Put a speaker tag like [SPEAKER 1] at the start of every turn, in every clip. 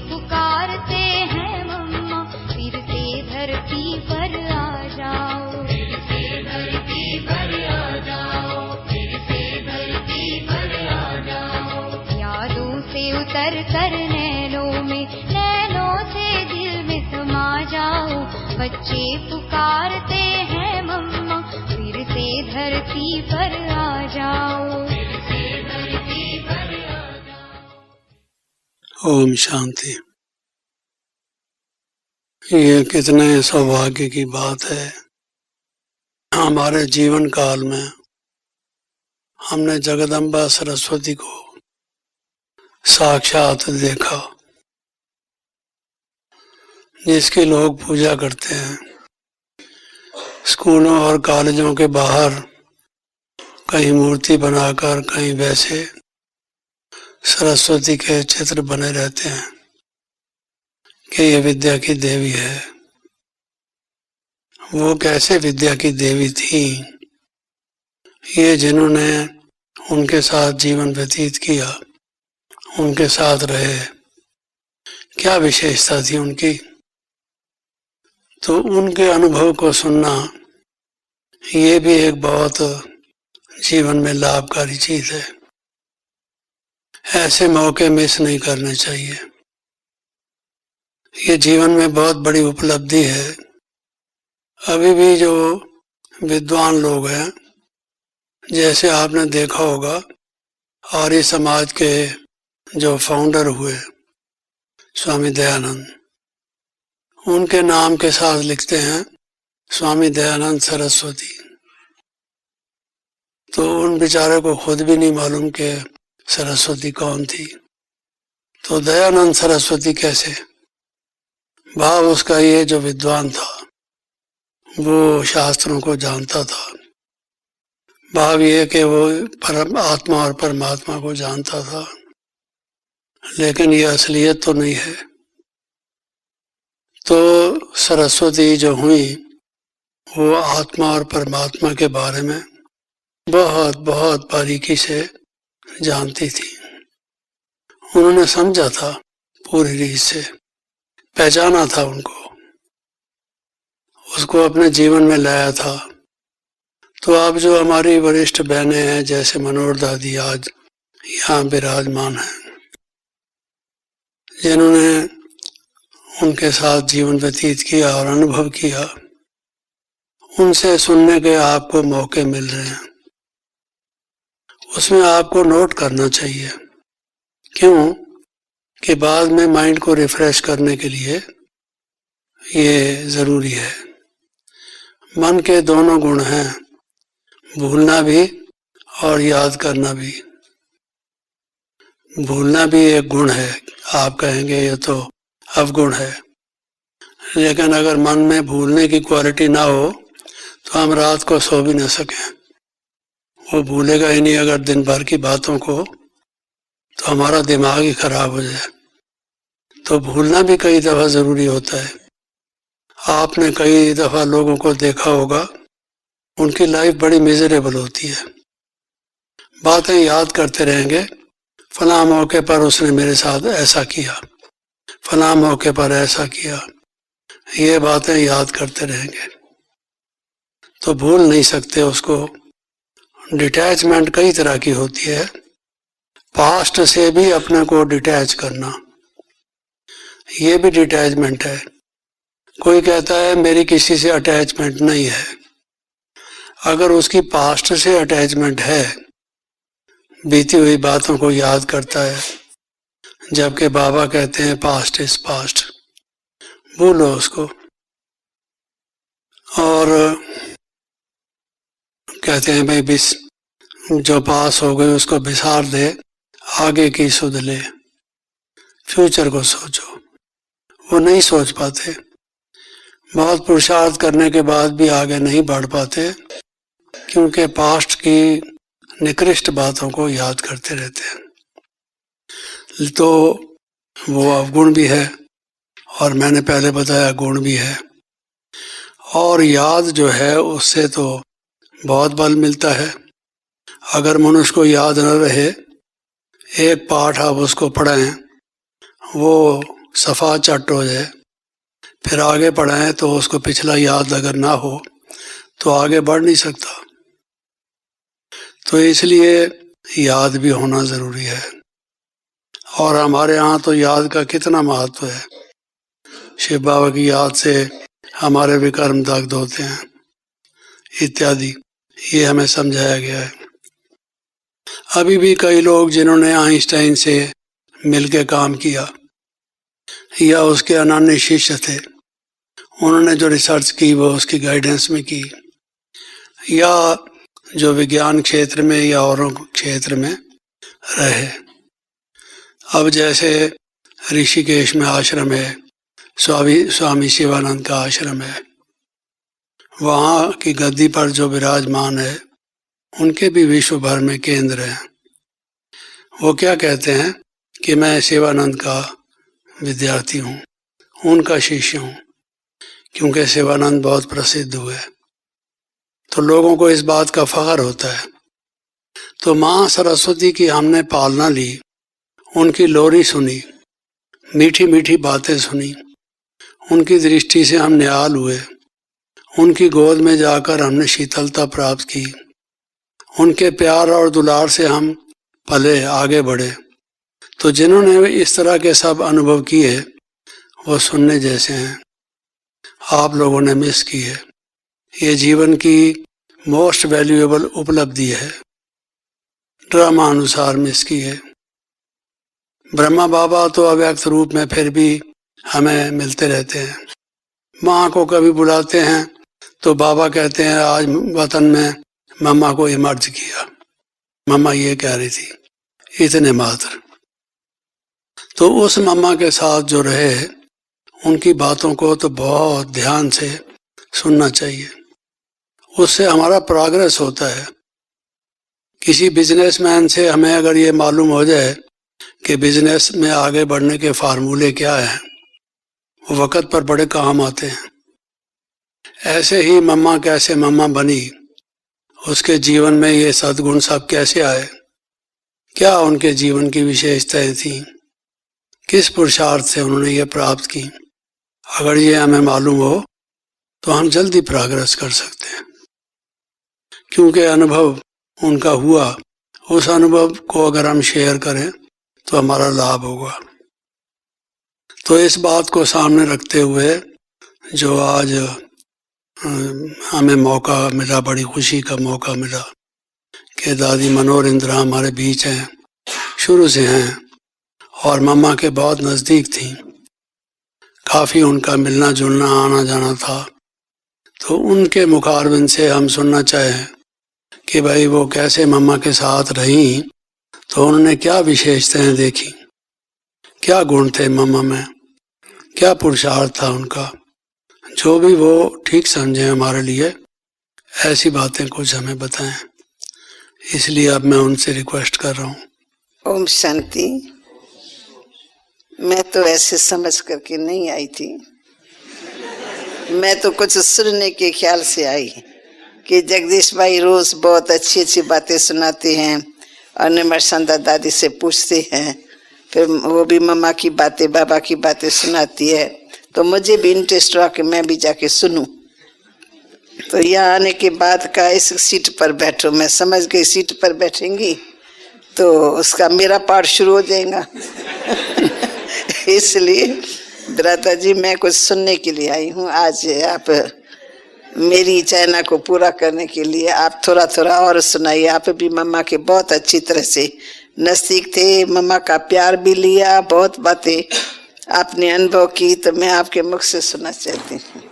[SPEAKER 1] पुकारते हैं मम्मा, फिर से धरती पर आ जाओ, फिर से धरती पर आ जाओ, फिर से धरती पर आ जाओ। यादों से उतर कर नैनों में, नैनों से दिल में समा जाओ। बच्चे पुकारते हैं मम्मा, फिर से धरती पर आ जाओ, फिर से धरती पर आ जाओ।
[SPEAKER 2] ओम शांति। ये कितने सौभाग्य की बात है, हमारे जीवन काल में हमने जगदम्बा सरस्वती को साक्षात देखा, जिसकी लोग पूजा करते हैं। स्कूलों और कॉलेजों के बाहर कहीं मूर्ति बनाकर, कहीं वैसे सरस्वती के चित्र बने रहते हैं कि ये विद्या की देवी है। वो कैसे विद्या की देवी थी, ये जिन्होंने उनके साथ जीवन व्यतीत किया, उनके साथ रहे, क्या विशेषता थी उनकी, तो उनके अनुभव को सुनना ये भी एक बहुत जीवन में लाभकारी चीज है। ऐसे मौके मिस नहीं करने चाहिए। ये जीवन में बहुत बड़ी उपलब्धि है। अभी भी जो विद्वान लोग हैं, जैसे आपने देखा होगा आर्य समाज के जो फाउंडर हुए स्वामी दयानंद, उनके नाम के साथ लिखते हैं स्वामी दयानंद सरस्वती। तो उन बेचारे को खुद भी नहीं मालूम कि सरस्वती कौन थी। तो दयानंद सरस्वती कैसे? भाव उसका ये, जो विद्वान था वो शास्त्रों को जानता था। भाव ये कि वो परम आत्मा और परमात्मा को जानता था, लेकिन ये असलियत तो नहीं है। तो सरस्वती जो हुई वो आत्मा और परमात्मा के बारे में बहुत बहुत बारीकी से जानती थी। उन्होंने समझा था पूरी रीत से, पहचाना था उनको, उसको अपने जीवन में लाया था। तो आप जो हमारी वरिष्ठ बहनें हैं, जैसे मनोहर दादी आज यहाँ विराजमान हैं, जिन्होंने उनके साथ जीवन व्यतीत किया और अनुभव किया, उनसे सुनने के आपको मौके मिल रहे हैं। उसमें आपको नोट करना चाहिए। क्यों? कि बाद में माइंड को रिफ्रेश करने के लिए ये जरूरी है। मन के दोनों गुण हैं, भूलना भी और याद करना भी। भूलना भी एक गुण है, आप कहेंगे ये तो अवगुण है, लेकिन अगर मन में भूलने की क्वालिटी ना हो तो हम रात को सो भी ना सकें। वो भूलेगा ही नहीं अगर दिन भर की बातों को, तो हमारा दिमाग ही खराब हो जाए। तो भूलना भी कई दफा जरूरी होता है। आपने कई दफा लोगों को देखा होगा, उनकी लाइफ बड़ी मिजरेबल होती है। बातें याद करते रहेंगे, फलां मौके पर उसने मेरे साथ ऐसा किया, फलां मौके पर ऐसा किया, ये बातें याद करते रहेंगे। तो भूल नहीं सकते उसको। डिटैचमेंट कई तरह की होती है। पास्ट से भी अपने को डिटैच करना, ये भी डिटैचमेंट है। कोई कहता है मेरी किसी से अटैचमेंट नहीं है। अगर उसकी पास्ट से अटैचमेंट है, बीती हुई बातों को याद करता है, जबकि बाबा कहते हैं पास्ट इज पास्ट, भूलो उसको। और कहते हैं भाई जो पास हो गए उसको बिसार दे, आगे की सुध ले, फ्यूचर को सोचो। वो नहीं सोच पाते, बहुत पुरुषार्थ करने के बाद भी आगे नहीं बढ़ पाते, क्योंकि पास्ट की निकृष्ट बातों को याद करते रहते हैं। तो वो अवगुण भी है, और मैंने पहले बताया गुण भी है। और याद जो है उससे तो बहुत बल मिलता है। अगर मनुष्य को याद न रहे, एक पाठ आप उसको पढ़ें, वो सफ़ा चट हो जाए, फिर आगे पढ़ाएं तो उसको पिछला याद अगर ना हो तो आगे बढ़ नहीं सकता। तो इसलिए याद भी होना ज़रूरी है। और हमारे यहाँ तो याद का कितना महत्व है। शिव बाबा की याद से हमारे विकर्म दग्ध होते हैं इत्यादि, ये हमें समझाया गया है। अभी भी कई लोग जिन्होंने आइंस्टाइन से मिलकर काम किया या उसके अनन्य शिष्य थे, उन्होंने जो रिसर्च की वो उसकी गाइडेंस में की, या जो विज्ञान क्षेत्र में या औरों क्षेत्र में रहे। अब जैसे ऋषिकेश में आश्रम है, स्वामी शिवानंद का आश्रम है, वहाँ की गद्दी पर जो विराजमान है उनके भी विश्व भर में केंद्र हैं। वो क्या कहते हैं कि मैं शिवानंद का विद्यार्थी हूँ, उनका शिष्य हूँ, क्योंकि शिवानंद बहुत प्रसिद्ध हुए तो लोगों को इस बात का फख्र होता है। तो माँ सरस्वती की हमने पालना ली, उनकी लोरी सुनी, मीठी मीठी बातें सुनी, उनकी दृष्टि से हम निहाल हुए, उनकी गोद में जाकर हमने शीतलता प्राप्त की, उनके प्यार और दुलार से हम पले आगे बढ़े। तो जिन्होंने इस तरह के सब अनुभव किए वो सुनने जैसे हैं। आप लोगों ने मिस की है। ये जीवन की मोस्ट वैल्यूएबल उपलब्धि है, ड्रामा अनुसार मिस की है। ब्रह्मा बाबा तो अव्यक्त रूप में फिर भी हमें मिलते रहते हैं। माँ को कभी बुलाते हैं तो बाबा कहते हैं आज वतन में मम्मा को इमर्ज किया, मम्मा ये कह रही थी, इतने मात्र। तो उस मम्मा के साथ जो रहे उनकी बातों को तो बहुत ध्यान से सुनना चाहिए, उससे हमारा प्रोग्रेस होता है। किसी बिजनेसमैन से हमें अगर ये मालूम हो जाए कि बिजनेस में आगे बढ़ने के फार्मूले क्या हैं, वो वक़्त पर बड़े काम आते हैं। ऐसे ही मम्मा कैसे मम्मा बनी, उसके जीवन में ये सद्गुण सब कैसे आए, क्या उनके जीवन की विशेषताएं थी, किस पुरुषार्थ से उन्होंने ये प्राप्त की, अगर ये हमें मालूम हो तो हम जल्दी प्रोग्रेस कर सकते हैं। क्योंकि अनुभव उनका हुआ, उस अनुभव को अगर हम शेयर करें तो हमारा लाभ होगा। तो इस बात को सामने रखते हुए जो आज हमें मौका मिला, बड़ी खुशी का मौका मिला कि दादी मनोहर इंदिरा हमारे बीच हैं, शुरू से हैं और मम्मा के बहुत नज़दीक थी, काफ़ी उनका मिलना जुलना आना जाना था। तो उनके मुखारबिन से हम सुनना चाहें कि भाई वो कैसे मम्मा के साथ रहीं, तो उन्होंने क्या विशेषताएं देखी, क्या गुण थे मम्मा में, क्या पुरुषार्थ था उनका, जो भी वो ठीक समझें हमारे लिए, ऐसी बातें कुछ हमें बताएं। इसलिए अब मैं उनसे रिक्वेस्ट कर रहा हूँ।
[SPEAKER 3] ओम शांति। मैं तो ऐसे समझ करके नहीं आई थी, मैं तो कुछ सुनने के ख्याल से आई कि जगदीश भाई रोज बहुत अच्छी अच्छी बातें सुनाते हैं और निमरसंदा दादी से पूछते हैं, फिर वो भी मम्मा की बातें बाबा की बातें सुनाती है, तो मुझे भी इंटरेस्ट हुआ कि मैं भी जाके सुनूं। तो यहाँ आने के बाद का इस सीट पर बैठो, मैं समझ गई सीट पर बैठेंगी तो उसका मेरा पार्ट शुरू हो जाएगा। इसलिए ब्रता जी मैं कुछ सुनने के लिए आई हूँ आज। आप मेरी चाहना को पूरा करने के लिए आप थोड़ा थोड़ा और सुनाइए। आप भी मम्मा के बहुत अच्छी तरह से नजदीक थे, मम्मा का प्यार भी लिया, बहुत बातें आपने अनुभव की, तो मैं आपके मुख से सुनना चाहती हूँ।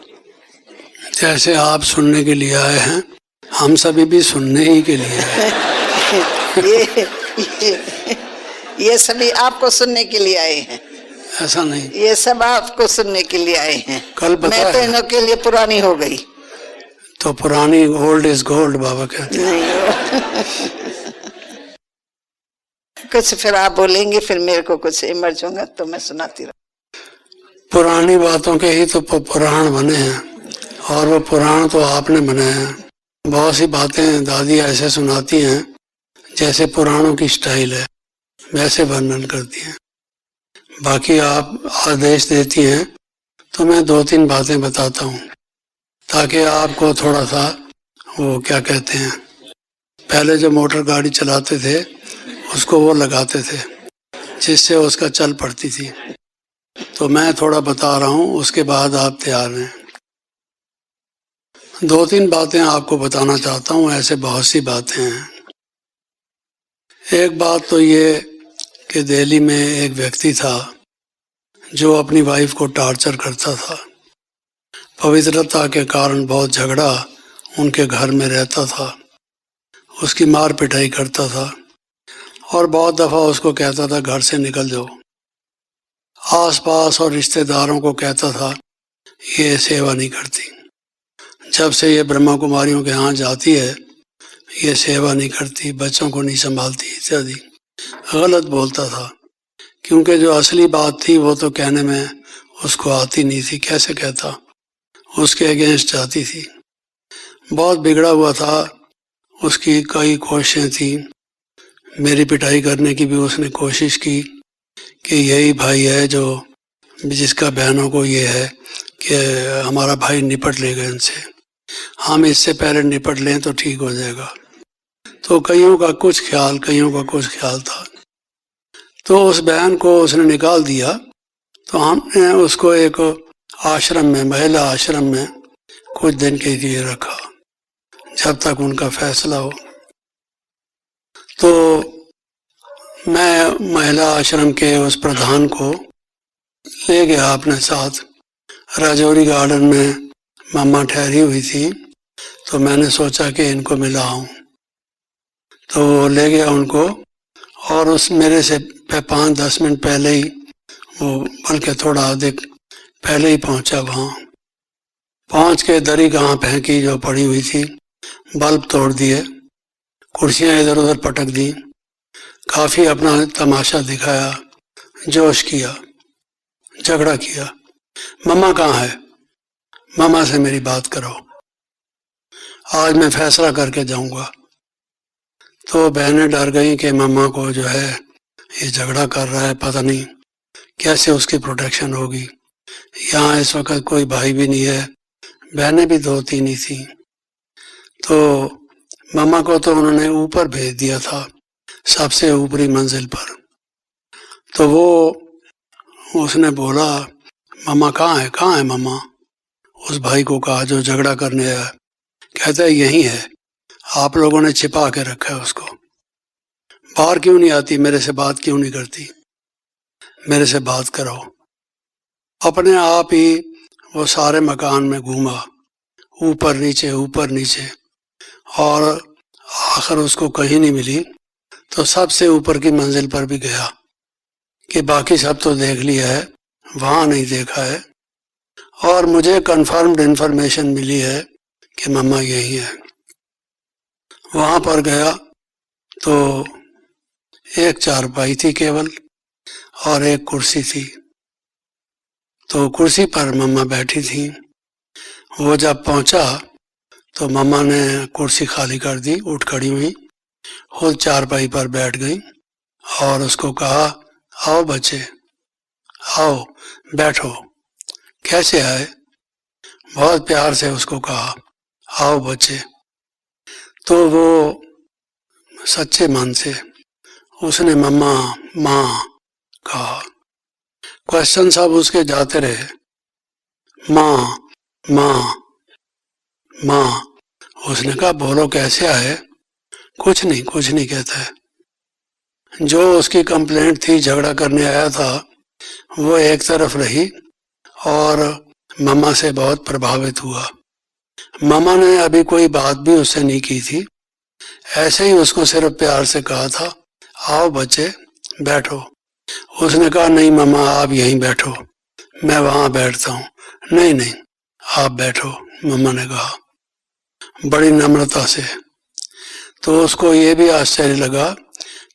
[SPEAKER 2] जैसे आप सुनने के लिए आए हैं, हम सभी भी सुनने ही के लिए आए।
[SPEAKER 3] ये सभी आपको सुनने के लिए आए हैं,
[SPEAKER 2] ऐसा नहीं,
[SPEAKER 3] ये सब आपको सुनने के लिए आए हैं।
[SPEAKER 2] कल पता
[SPEAKER 3] मैं तो इनों के लिए पुरानी हो गई।
[SPEAKER 2] तो पुरानी ओल्ड इज गोल्ड बाबा कहते हैं।
[SPEAKER 3] कुछ फिर आप बोलेंगे, फिर मेरे को कुछ इमर्ज होगा तो मैं सुनाती रहूं।
[SPEAKER 2] पुरानी बातों के ही तो पुराण बने हैं, और वो पुराण तो आपने बनाए हैं। बहुत सी बातें दादी ऐसे सुनाती हैं जैसे पुराणों की स्टाइल है, वैसे वर्णन करती हैं। बाकी आप आदेश देती हैं तो मैं 2-3 बातें बताता हूँ ताकि आपको थोड़ा सा वो क्या कहते हैं, पहले जो मोटर गाड़ी चलाते थे उसको वो लगाते थे जिससे उसका चल पड़ती थी। तो मैं थोड़ा बता रहा हूँ, उसके बाद आप तैयार हैं। 2-3 बातें आपको बताना चाहता हूँ, ऐसे बहुत सी बातें हैं। एक बात तो ये कि दिल्ली में एक व्यक्ति था जो अपनी वाइफ को टॉर्चर करता था। पवित्रता के कारण बहुत झगड़ा उनके घर में रहता था, उसकी मार पिटाई करता था और बहुत दफ़ा उसको कहता था घर से निकल जाओ। आसपास और रिश्तेदारों को कहता था ये सेवा नहीं करती, जब से ये ब्रह्मा कुमारियों के यहाँ जाती है ये सेवा नहीं करती, बच्चों को नहीं संभालती इत्यादि गलत बोलता था, क्योंकि जो असली बात थी वो तो कहने में उसको आती नहीं थी, कैसे कहता, उसके अगेंस्ट जाती थी। बहुत बिगड़ा हुआ था, उसकी कई कोशिशें थी, मेरी पिटाई करने की भी उसने कोशिश की कि यही भाई है जो जिसका बहनों को ये है कि हमारा भाई निपट लेगा इनसे, हम इससे पहले निपट लें तो ठीक हो जाएगा। तो कईयों का कुछ ख्याल था। तो उस बहन को उसने निकाल दिया, तो हमने उसको एक आश्रम में, महिला आश्रम में कुछ दिन के लिए रखा जब तक उनका फैसला हो। तो मैं महिला आश्रम के उस प्रधान को ले गया अपने साथ। राजौरी गार्डन में मम्मा ठहरी हुई थी, तो मैंने सोचा कि इनको मिलाऊं, तो ले गया उनको। और उस मेरे से 5-10 मिनट पहले ही वो, बल्कि थोड़ा अधिक पहले ही पहुंचा वहाँ। पहुंच के दरी कहाँ फेंकी जो पड़ी हुई थी, बल्ब तोड़ दिए, कुर्सियाँ इधर उधर पटक दी, काफ़ी अपना तमाशा दिखाया, जोश किया, झगड़ा किया। मम्मा कहाँ है, मम्मा से मेरी बात करो, आज मैं फैसला करके जाऊंगा। तो बहनें डर गई कि मम्मा को जो है ये झगड़ा कर रहा है, पता नहीं कैसे उसकी प्रोटेक्शन होगी। यहाँ इस वक्त कोई भाई भी नहीं है, बहनें भी 2-3 ही थी। तो मम्मा को तो उन्होंने ऊपर भेज दिया था, सबसे ऊपरी मंजिल पर। तो वो उसने बोला मम्मा कहाँ है मम्मा, उस भाई को कहा जो झगड़ा करने आया। कहता है यही है, आप लोगों ने छिपा के रखा है उसको, बाहर क्यों नहीं आती, मेरे से बात क्यों नहीं करती, मेरे से बात करो। अपने आप ही वो सारे मकान में घूमा, ऊपर नीचे, और आखिर उसको कहीं नहीं मिली। तो सबसे ऊपर की मंजिल पर भी गया कि बाकी सब तो देख लिया है, वहाँ नहीं देखा है। और मुझे कंफर्म्ड इंफॉर्मेशन मिली है कि मम्मा यही है। वहाँ पर गया तो एक चारपाई थी केवल और एक कुर्सी थी। तो कुर्सी पर मम्मा बैठी थी। वो जब पहुंचा तो मम्मा ने कुर्सी खाली कर दी, उठ खड़ी हुई, खुद चारपाई पर बैठ गई और उसको कहा आओ बच्चे आओ बैठो। कैसे आए, बहुत प्यार से उसको कहा आओ बच्चे। तो वो सच्चे मन से उसने मम्मा माँ कहा। क्वेश्चन सब उसके जाते रहे, माँ माँ माँ। उसने कहा बोलो कैसे आए, कुछ नहीं कहता है। जो उसकी कंप्लेंट थी, झगड़ा करने आया था, वो एक तरफ रही और मम्मा से बहुत प्रभावित हुआ। मम्मा ने अभी कोई बात भी उससे नहीं की थी, ऐसे ही उसको सिर्फ प्यार से कहा था आओ बच्चे बैठो। उसने कहा नहीं मम्मा आप यहीं बैठो, मैं वहां बैठता हूँ। नहीं आप बैठो, मम्मा ने कहा बड़ी नम्रता से। तो उसको ये भी आश्चर्य लगा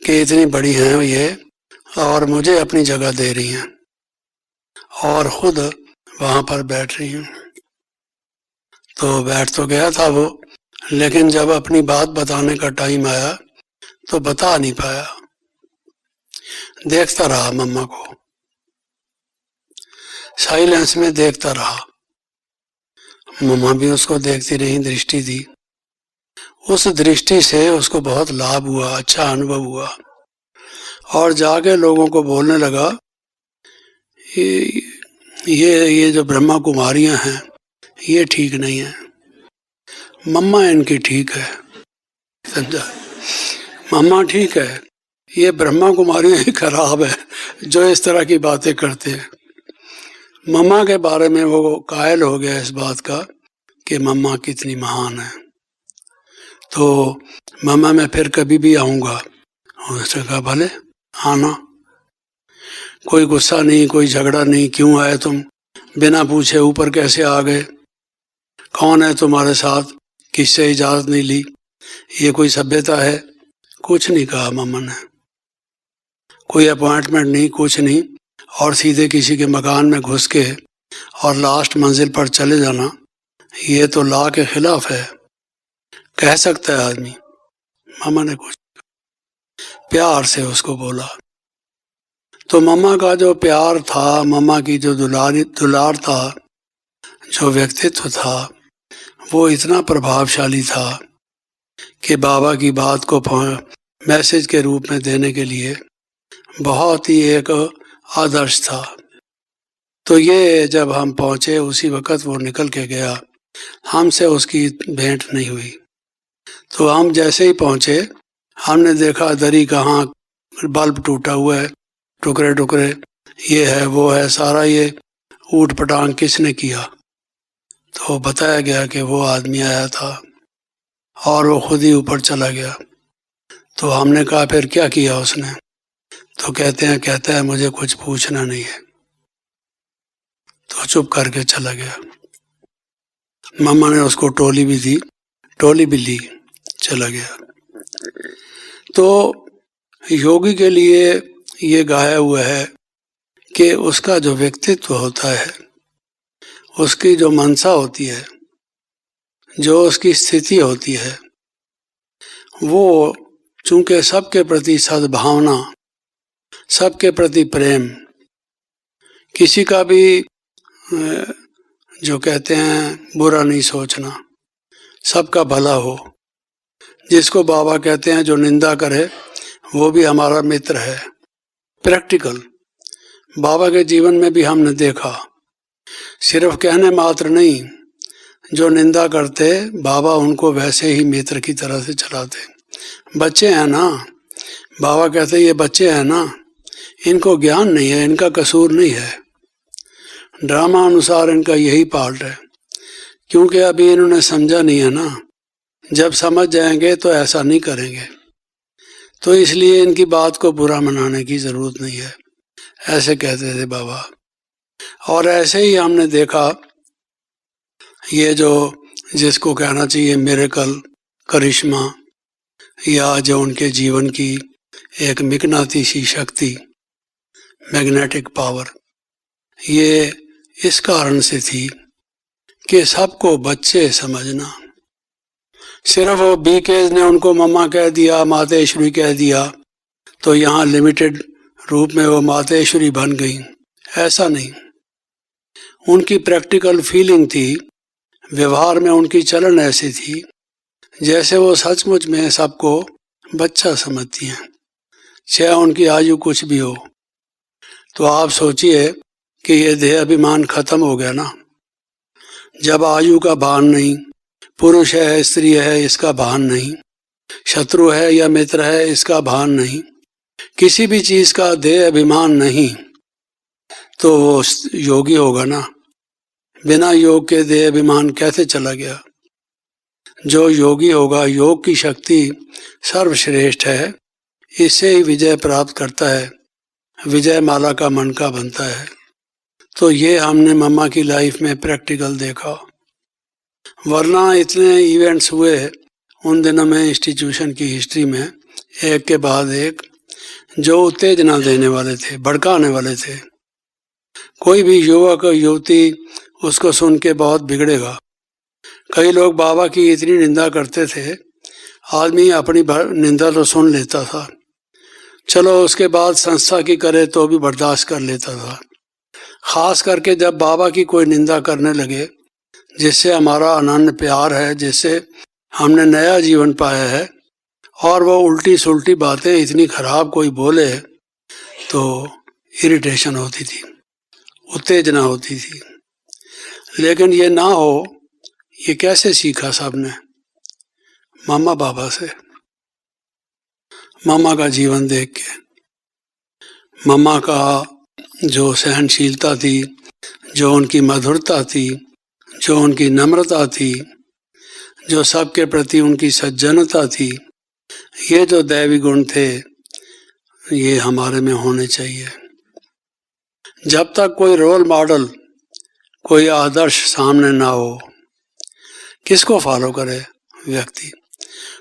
[SPEAKER 2] कि इतनी बड़ी हैं ये और मुझे अपनी जगह दे रही हैं और खुद वहां पर बैठ रही हैं। तो बैठ तो गया था वो, लेकिन जब अपनी बात बताने का टाइम आया तो बता नहीं पाया, देखता रहा मम्मा को। साइलेंस में देखता रहा। मम्मा भी उसको देखती रही, दृष्टि दी। उस दृष्टि से उसको बहुत लाभ हुआ, अच्छा अनुभव हुआ, और जाके लोगों को बोलने लगा ये जो ब्रह्मा कुमारियां हैं ये ठीक नहीं है, मम्मा इनकी ठीक है। समझा? मम्मा ठीक है, ये ब्रह्मा कुमारियां ही खराब है जो इस तरह की बातें करते हैं। मम्मा के बारे में वो कायल हो गया इस बात का कि मम्मा कितनी महान है। तो मम्मा मैं फिर कभी भी आऊँगा। उसने कहा भले आना, कोई गुस्सा नहीं, कोई झगड़ा नहीं। क्यों आए तुम? बिना पूछे ऊपर कैसे आ गए? कौन है तुम्हारे साथ? किससे इजाज़त नहीं ली? ये कोई सभ्यता है? कुछ नहीं कहा मम्मा ने, कोई अपॉइंटमेंट नहीं, कुछ नहीं, और सीधे किसी के मकान में घुस के और लास्ट मंजिल पर चले जाना, ये तो लॉ के खिलाफ है। कह सकता है आदमी? मम्मा ने कुछ प्यार से उसको बोला। तो मम्मा का जो प्यार था, मम्मा की जो दुलार था, जो व्यक्तित्व था, वो इतना प्रभावशाली था कि बाबा की बात को मैसेज के रूप में देने के लिए बहुत ही एक आदर्श था। तो ये जब हम पहुँचे उसी वक़्त वो निकल के गया, हमसे उसकी भेंट नहीं हुई। तो हम जैसे ही पहुँचे हमने देखा दरी कहाँ, बल्ब टूटा हुआ है, टुकड़े टुकड़े, ये है वो है, सारा ये ऊट पटांग किसने किया? तो बताया गया कि वो आदमी आया था और वो खुद ही ऊपर चला गया। तो हमने कहा फिर क्या किया उसने? तो कहता है मुझे कुछ पूछना नहीं है। तो चुप करके चला गया। मम्मा ने उसको टोली भी दी, टोली भी ली, चला गया। तो योगी के लिए ये गाया हुआ है कि उसका जो व्यक्तित्व होता है, उसकी जो मनसा होती है, जो उसकी स्थिति होती है, वो चूंकि सबके प्रति सद्भावना, सबके प्रति प्रेम, किसी का भी जो कहते हैं बुरा नहीं सोचना, सबका भला हो। जिसको बाबा कहते हैं जो निंदा करे वो भी हमारा मित्र है। प्रैक्टिकल बाबा के जीवन में भी हमने देखा, सिर्फ कहने मात्र नहीं, जो निंदा करते बाबा उनको वैसे ही मित्र की तरह से चलाते। बच्चे हैं ना, बाबा कहते ये बच्चे हैं ना, इनको ज्ञान नहीं है, इनका कसूर नहीं है, ड्रामा अनुसार इनका यही पार्ट है, क्योंकि अभी इन्होंने समझा नहीं है ना। जब समझ जाएंगे तो ऐसा नहीं करेंगे। तो इसलिए इनकी बात को बुरा मनाने की ज़रूरत नहीं है, ऐसे कहते थे बाबा। और ऐसे ही हमने देखा ये जो जिसको कहना चाहिए मिरेकल, करिश्मा, या जो उनके जीवन की एक मिकनातीसी शक्ति, मैग्नेटिक पावर, ये इस कारण से थी कि सबको बच्चे समझना। सिर्फ वो बीकेज ने उनको मम्मा कह दिया, मातेश्वरी कह दिया, तो यहाँ लिमिटेड रूप में वो मातेश्वरी बन गई, ऐसा नहीं। उनकी प्रैक्टिकल फीलिंग थी, व्यवहार में उनकी चलन ऐसी थी जैसे वो सचमुच में सबको बच्चा समझती हैं, चाहे उनकी आयु कुछ भी हो। तो आप सोचिए कि ये देह अभिमान खत्म हो गया ना। जब आयु का भान नहीं, पुरुष है स्त्री है इसका भान नहीं, शत्रु है या मित्र है इसका भान नहीं, किसी भी चीज का देह अभिमान नहीं, तो वो योगी होगा ना। बिना योग के देह अभिमान कैसे चला गया? जो योगी होगा, योग की शक्ति सर्वश्रेष्ठ है, इससे ही विजय प्राप्त करता है, विजय माला का मन का बनता है। तो ये हमने मम्मा की लाइफ में प्रैक्टिकल देखा। वरना इतने इवेंट्स हुए उन दिनों में इंस्टीट्यूशन की हिस्ट्री में, एक के बाद एक, जो उत्तेजना देने वाले थे, भड़काने वाले थे। कोई भी युवक युवती उसको सुन के बहुत बिगड़ेगा। कई लोग बाबा की इतनी निंदा करते थे, आदमी अपनी निंदा तो सुन लेता था, चलो उसके बाद संस्था की करे तो भी बर्दाश्त कर लेता था। खास करके जब बाबा की कोई निंदा करने लगे, जिससे हमारा अनन्य प्यार है, जिससे हमने नया जीवन पाया है, और वो उल्टी सुल्टी बातें इतनी खराब कोई बोले तो इरिटेशन होती थी, उत्तेजना होती थी। लेकिन ये ना हो, ये कैसे सीखा सबने? मामा बाबा से, मामा का जीवन देख के। मामा का जो सहनशीलता थी, जो उनकी मधुरता थी, जो उनकी नम्रता थी, जो सबके प्रति उनकी सज्जनता थी, ये जो दैवी गुण थे, ये हमारे में होने चाहिए। जब तक कोई रोल मॉडल, कोई आदर्श सामने ना हो, किसको फॉलो करे व्यक्ति?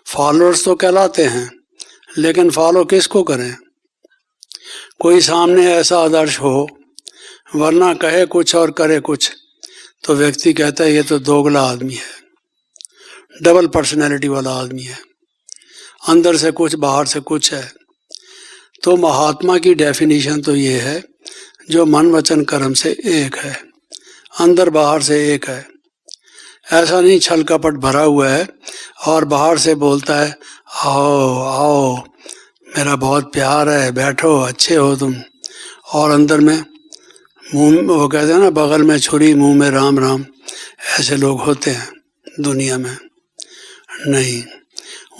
[SPEAKER 2] फॉलोअर्स तो कहलाते हैं, लेकिन फॉलो किसको करें? कोई सामने ऐसा आदर्श हो, वरना कहे कुछ और करे कुछ, तो व्यक्ति कहता है ये तो दोगला आदमी है, डबल पर्सनैलिटी वाला आदमी है, अंदर से कुछ बाहर से कुछ है। तो महात्मा की डेफिनेशन तो ये है, जो मन वचन कर्म से एक है, अंदर बाहर से एक है। ऐसा नहीं छल कपट भरा हुआ है और बाहर से बोलता है आओ आओ मेरा बहुत प्यार है, बैठो, अच्छे हो तुम, और अंदर में मुंह, वो कहते हैं ना, बगल में छुरी मुंह में राम राम। ऐसे लोग होते हैं दुनिया में। नहीं,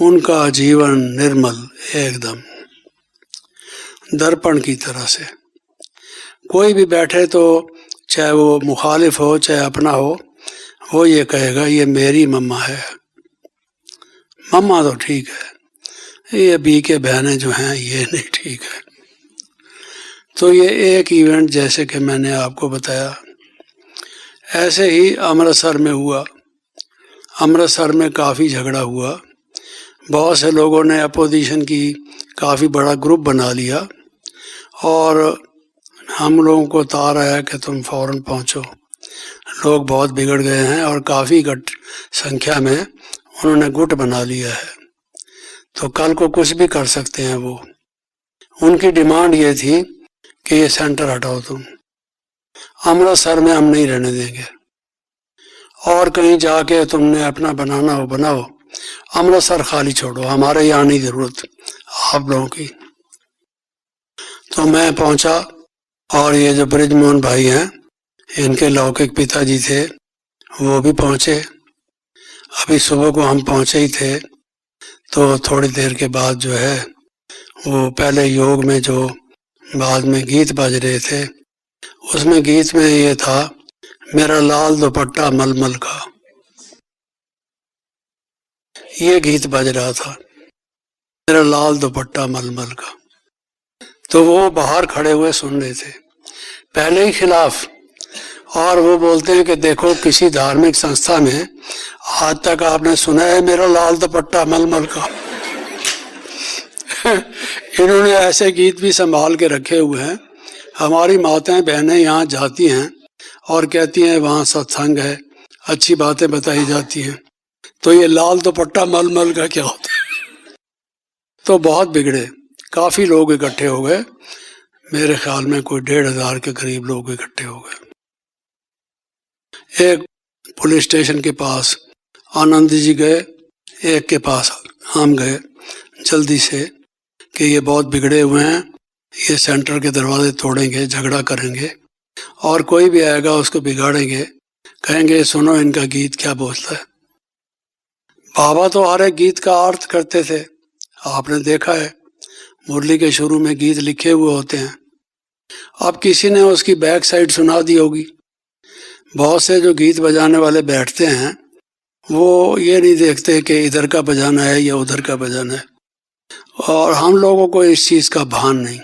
[SPEAKER 2] उनका जीवन निर्मल, एकदम दर्पण की तरह से। कोई भी बैठे तो चाहे वो मुखालिफ हो चाहे अपना हो, वो ये कहेगा ये मेरी मम्मा है। मम्मा तो ठीक है, ये बी के बहनें जो हैं ये नहीं ठीक है। तो ये एक इवेंट जैसे कि मैंने आपको बताया, ऐसे ही अमृतसर में हुआ। अमृतसर में काफ़ी झगड़ा हुआ, बहुत से लोगों ने अपोजिशन की काफ़ी बड़ा ग्रुप बना लिया और हम लोगों को तार आया कि तुम फौरन पहुंचो, लोग बहुत बिगड़ गए हैं और काफ़ी घट संख्या में उन्होंने गुट बना लिया है, तो कल को कुछ भी कर सकते हैं वो। उनकी डिमांड ये थी कि ये सेंटर हटाओ तुम, अमृतसर में हम नहीं रहने देंगे, और कहीं जाके तुमने अपना बनाना हो बनाओ, अमृतसर खाली छोड़ो, हमारे यहाँ नहीं ज़रूरत आप लोगों की। तो मैं पहुंचा और ये जो ब्रिजमोहन भाई हैं, इनके लौकिक पिताजी थे, वो भी पहुंचे। अभी सुबह को हम पहुंचे ही थे, तो थोड़ी देर के बाद जो है वो पहले योग में जो बाद में गीत बज रहे थे, उसमें गीत में ये था, मेरा लाल दुपट्टा मलमल का, ये गीत बज रहा था, मेरा लाल दुपट्टा मलमल का। तो वो बाहर खड़े हुए सुन रहे थे, पहले ही खिलाफ, और वो बोलते हैं कि देखो किसी धार्मिक संस्था में आज तक आपने सुना है मेरा लाल दुपट्टा मलमल का? इन्होंने ऐसे गीत भी संभाल के रखे हुए हैं। हमारी माताएं बहनें यहाँ जाती हैं और कहती हैं वहाँ सत्संग है, अच्छी बातें बताई जाती हैं, तो ये लाल दुपट्टा मलमल का क्या होता है? तो बहुत बिगड़े, काफ़ी लोग इकट्ठे हो गए, मेरे ख्याल में कोई 1500 के करीब लोग इकट्ठे हो गए। एक पुलिस स्टेशन के पास आनंद जी गए, एक के पास हम गए जल्दी से कि ये बहुत बिगड़े हुए हैं, ये सेंटर के दरवाजे तोड़ेंगे, झगड़ा करेंगे, और कोई भी आएगा उसको बिगाड़ेंगे, कहेंगे सुनो इनका गीत क्या बोलता है। बाबा तो हर एक गीत का अर्थ करते थे, आपने देखा है, मुरली के शुरू में गीत लिखे हुए होते हैं। अब किसी ने उसकी बैक साइड सुना दी होगी। बहुत से जो गीत बजाने वाले बैठते हैं, वो ये नहीं देखते कि इधर का बजाना है या उधर का बजाना है, और हम लोगों को इस चीज़ का भान नहीं।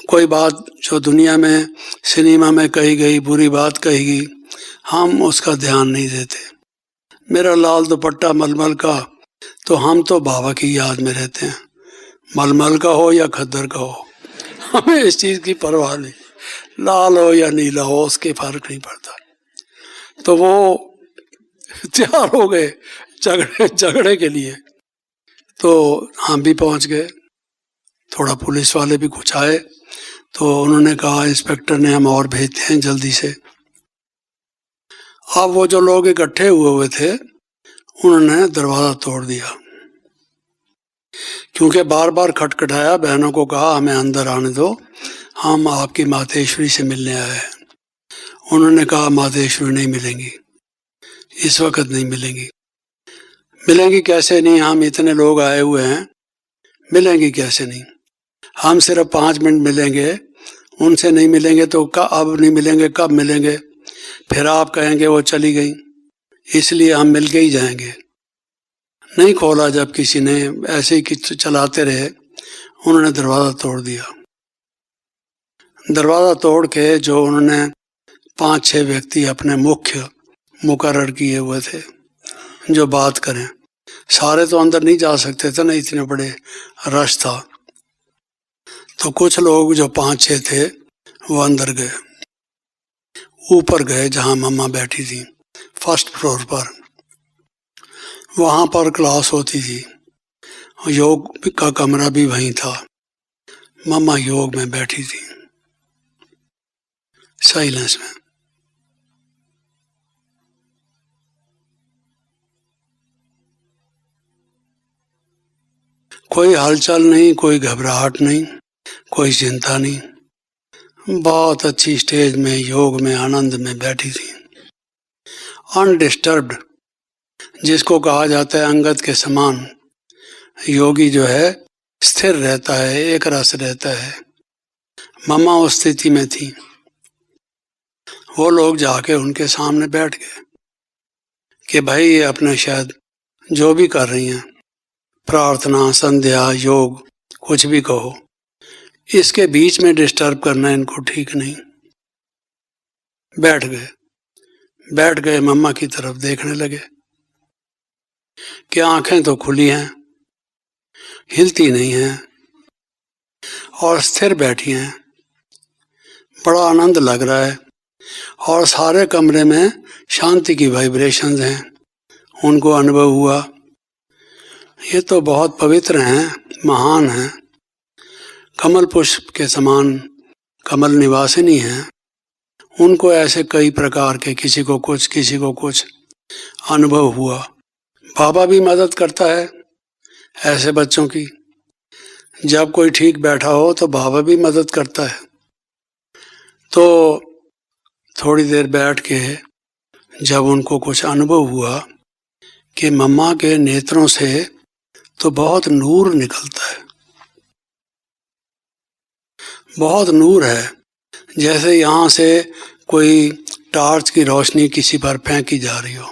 [SPEAKER 2] कोई बात जो दुनिया में सिनेमा में कही गई, बुरी बात कही गई, हम उसका ध्यान नहीं देते। मेरा लाल दुपट्टा मलमल का, तो हम तो बाबा की याद में रहते हैं, मलमल का हो या खद्दर का हो, हमें इस चीज़ की परवाह नहीं, लाल हो या नीला हो उसके फर्क नहीं पड़ता। तो वो तैयार हो गए झगड़े के लिए, तो हम भी पहुंच गए, थोड़ा पुलिस वाले भी कुछ आए, तो उन्होंने कहा इंस्पेक्टर ने, हम और भेजते हैं जल्दी से। अब वो जो लोग इकट्ठे हुए थे उन्होंने दरवाज़ा तोड़ दिया, क्योंकि बार बार खटखटाया, बहनों को कहा हमें अंदर आने दो, हम आपकी मातेश्वरी से मिलने आए हैं। उन्होंने कहा मातेश्वरी नहीं मिलेंगी, इस वक्त नहीं मिलेंगी। मिलेंगी कैसे नहीं, हम इतने लोग आए हुए हैं, मिलेंगी कैसे नहीं, हम सिर्फ 5 मिनट मिलेंगे, उनसे नहीं मिलेंगे तो अब नहीं मिलेंगे, कब मिलेंगे, फिर आप कहेंगे वो चली गई, इसलिए हम मिल के ही जाएंगे। नहीं खोला जब किसी ने, ऐसे ही चलाते रहे, उन्होंने दरवाज़ा तोड़ दिया। दरवाज़ा तोड़ के जो उन्होंने 5-6 व्यक्ति अपने मुख्य मुकर्रर किए हुए थे जो बात करें, सारे तो अंदर नहीं जा सकते थे ना, इतने बड़े रश था। तो कुछ लोग जो 5-6 थे वो अंदर गए, ऊपर गए जहाँ मम्मा बैठी थी, फर्स्ट फ्लोर पर। वहाँ पर क्लास होती थी, योग का कमरा भी वहीं था। मम्मा योग में बैठी थी, साइलेंस में। कोई हलचल नहीं, कोई घबराहट नहीं, कोई चिंता नहीं। बहुत अच्छी स्टेज में योग में आनंद में बैठी थी, अनडिस्टर्ब्ड, जिसको कहा जाता है अंगद के समान। योगी जो है स्थिर रहता है, एक रस रहता है। मम्मा उस स्थिति में थी। वो लोग जाके उनके सामने बैठ गए कि भाई ये अपने शायद जो भी कर रही हैं, प्रार्थना, संध्या, योग, कुछ भी कहो, इसके बीच में डिस्टर्ब करना इनको ठीक नहीं। बैठ गए मम्मा की तरफ देखने लगे कि आंखें तो खुली हैं, हिलती नहीं हैं और स्थिर बैठी हैं। बड़ा आनंद लग रहा है और सारे कमरे में शांति की वाइब्रेशंस हैं, उनको अनुभव हुआ। ये तो बहुत पवित्र हैं, महान हैं, कमल पुष्प के समान कमल निवासिनी हैं। उनको ऐसे कई प्रकार के, किसी को कुछ अनुभव हुआ। बाबा भी मदद करता है ऐसे बच्चों की। जब कोई ठीक बैठा हो तो बाबा भी मदद करता है। तो थोड़ी देर बैठ के जब उनको कुछ अनुभव हुआ कि मम्मा के नेत्रों से तो बहुत नूर निकलता है, बहुत नूर है, जैसे यहाँ से कोई टार्च की रोशनी किसी पर फेंकी जा रही हो।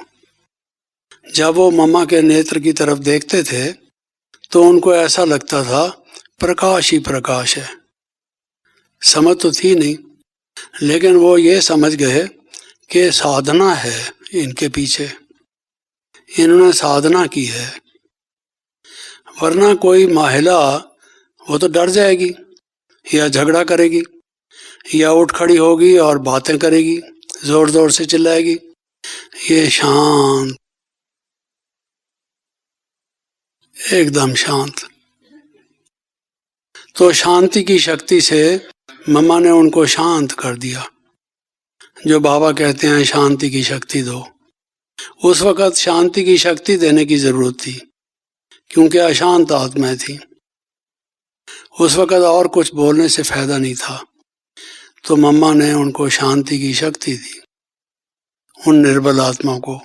[SPEAKER 2] जब वो मम्मा के नेत्र की तरफ देखते थे तो उनको ऐसा लगता था प्रकाश ही प्रकाश है। समझ तो थी नहीं, लेकिन वो ये समझ गए कि साधना है इनके पीछे, इन्होंने साधना की है। वरना कोई महिला वो तो डर जाएगी या झगड़ा करेगी या उठ खड़ी होगी और बातें करेगी, जोर जोर से चिल्लाएगी। ये शांत, एकदम शांत। तो शांति की शक्ति से मम्मा ने उनको शांत कर दिया। जो बाबा कहते हैं शांति की शक्ति दो, उस वक़्त शांति की शक्ति देने की जरूरत थी, क्योंकि अशांत आत्मा थी। उस वक़्त और कुछ बोलने से फायदा नहीं था। तो मम्मा ने उनको शांति की शक्ति दी, उन निर्बल आत्मा को।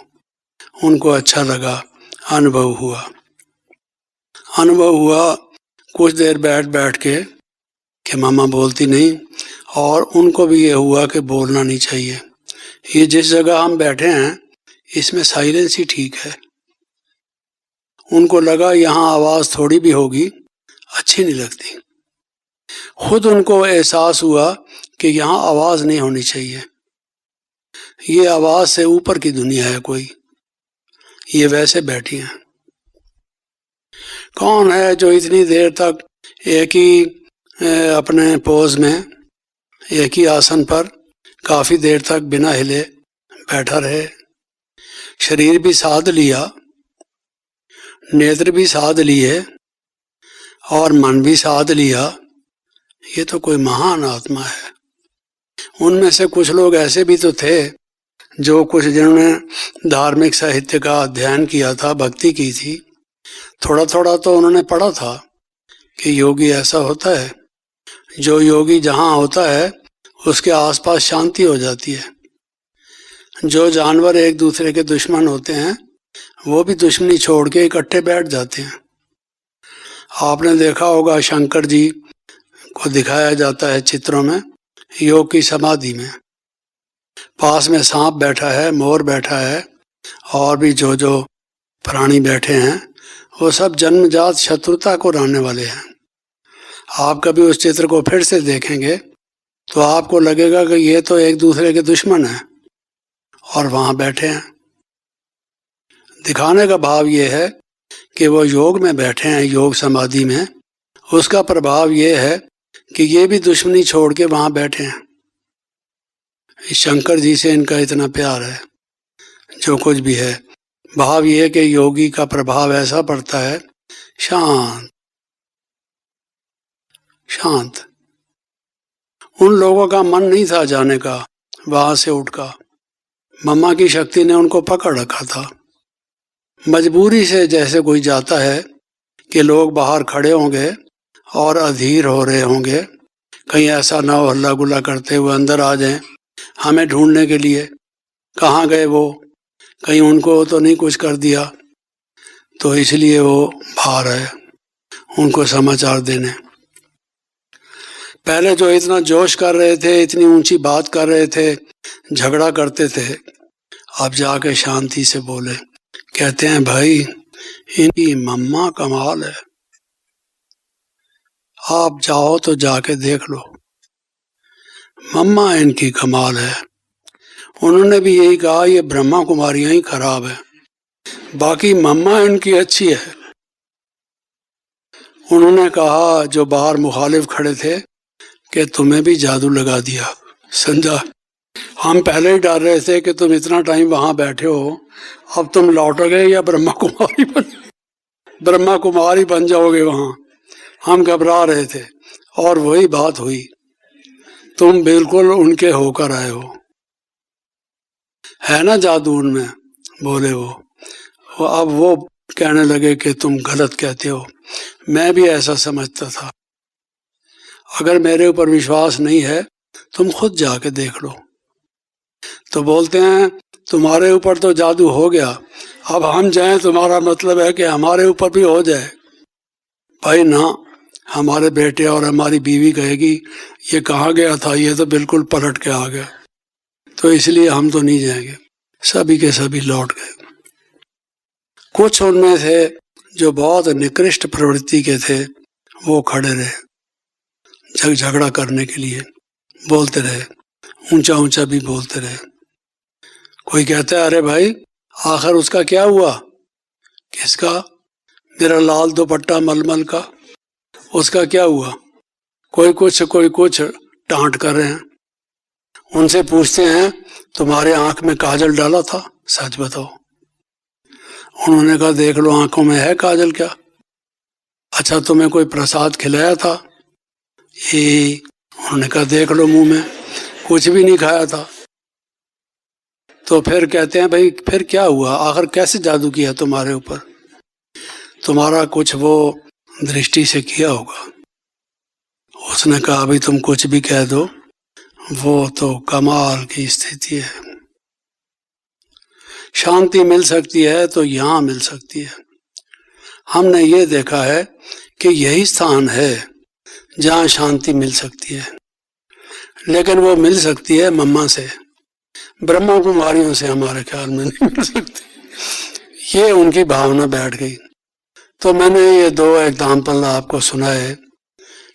[SPEAKER 2] उनको अच्छा लगा, अनुभव हुआ कुछ देर बैठ के कि मम्मा बोलती नहीं, और उनको भी ये हुआ कि बोलना नहीं चाहिए। ये जिस जगह हम बैठे हैं इसमें साइलेंस ही ठीक है। उनको लगा यहाँ आवाज़ थोड़ी भी होगी अच्छी नहीं लगती। खुद उनको एहसास हुआ कि यहाँ आवाज़ नहीं होनी चाहिए, ये आवाज़ से ऊपर की दुनिया है कोई। ये वैसे बैठी हैं। कौन है जो इतनी देर तक एक ही अपने पोज में, एक ही आसन पर काफ़ी देर तक बिना हिले बैठा रहे? शरीर भी साध लिया, नेत्र भी साध लिए और मन भी साध लिया, ये तो कोई महान आत्मा है। उनमें से कुछ लोग ऐसे भी तो थे जो कुछ जिन्होंने धार्मिक साहित्य का अध्ययन किया था, भक्ति की थी, थोड़ा थोड़ा तो उन्होंने पढ़ा था कि योगी ऐसा होता है, जो योगी जहाँ होता है उसके आसपास शांति हो जाती है। जो जानवर एक दूसरे के दुश्मन होते हैं वो भी दुश्मनी छोड़ के इकट्ठे बैठ जाते हैं। आपने देखा होगा शंकर जी को दिखाया जाता है चित्रों में योग की समाधि में, पास में सांप बैठा है, मोर बैठा है, और भी जो जो प्राणी बैठे हैं वो सब जन्मजात शत्रुता को रहने वाले हैं। आप कभी उस चित्र को फिर से देखेंगे तो आपको लगेगा कि ये तो एक दूसरे के दुश्मन हैं और वहां बैठे हैं। दिखाने का भाव ये है कि वो योग में बैठे हैं, योग समाधि में। उसका प्रभाव ये है कि ये भी दुश्मनी छोड़ के वहां बैठे हैं। इस शंकर जी से इनका इतना प्यार है। जो कुछ भी है, भाव ये है कि योगी का प्रभाव ऐसा पड़ता है, शांत शांत। उन लोगों का मन नहीं था जाने का वहां से उठ का। मम्मा की शक्ति ने उनको पकड़ रखा था। मजबूरी से जैसे कोई जाता है कि लोग बाहर खड़े होंगे और अधीर हो रहे होंगे, कहीं ऐसा ना हो हल्ला गुल्ला करते हुए अंदर आ जाएं हमें ढूंढने के लिए, कहाँ गए वो, कहीं उनको तो नहीं कुछ कर दिया, तो इसलिए वो बाहर आए उनको समाचार देने। पहले जो इतना जोश कर रहे थे, इतनी ऊंची बात कर रहे थे, झगड़ा करते थे, अब जाके शांति से बोले, कहते हैं भाई इनकी मम्मा कमाल है, आप जाओ तो जाके देख लो, मम्मा इनकी कमाल है। उन्होंने भी यही कहा ये ब्रह्मा कुमारियां ही खराब है, बाकी मम्मा इनकी अच्छी है। उन्होंने कहा जो बाहर मुखालिफ खड़े थे कि तुम्हें भी जादू लगा दिया, समझा। हम पहले ही डर रहे थे कि तुम इतना टाइम वहां बैठे हो, अब तुम लौटोगे या ब्रह्मा कुमारी बन जाओगे वहां। हम घबरा रहे थे और वही बात हुई, तुम बिल्कुल उनके होकर आए हो। है ना जादू उनमें, बोले वो अब वो कहने लगे कि तुम गलत कहते हो, मैं भी ऐसा समझता था, अगर मेरे ऊपर विश्वास नहीं है तुम खुद जाके देख लो। तो बोलते हैं तुम्हारे ऊपर तो जादू हो गया, अब हम जाएं तुम्हारा मतलब है कि हमारे ऊपर भी हो जाए। भाई ना, हमारे बेटे और हमारी बीवी कहेगी ये कहाँ गया था, ये तो बिल्कुल पलट के आ गया, तो इसलिए हम तो नहीं जाएंगे। सभी के सभी लौट गए। कुछ उनमें थे जो बहुत निकृष्ट प्रवृत्ति के थे, वो खड़े रहे झगड़ा करने के लिए, बोलते रहे, ऊंचा ऊंचा भी बोलते रहे। कोई कहता है अरे भाई आखिर उसका क्या हुआ, किसका, मेरा लाल दुपट्टा मलमल का, उसका क्या हुआ। कोई कुछ डांट कर रहे हैं। उनसे पूछते हैं तुम्हारे आंख में काजल डाला था, सच बताओ। उन्होंने कहा देख लो आंखों में है काजल क्या। अच्छा तुम्हें कोई प्रसाद खिलाया था, ये उन्होंने कहा देख लो मुंह में, कुछ भी नहीं खाया था। तो फिर कहते हैं भाई फिर क्या हुआ, आखिर कैसे जादू किया तुम्हारे ऊपर, तुम्हारा कुछ वो दृष्टि से किया होगा। उसने कहा अभी तुम कुछ भी कह दो, वो तो कमाल की स्थिति है। शांति मिल सकती है तो यहाँ मिल सकती है। हमने ये देखा है कि यही स्थान है जहाँ शांति मिल सकती है, लेकिन वो मिल सकती है मम्मा से, ब्रह्मा कुमारियों से हमारे ख्याल में नहीं मिल सकती। ये उनकी भावना बैठ गई। तो मैंने ये दो एग्जाम्पल आपको सुनाए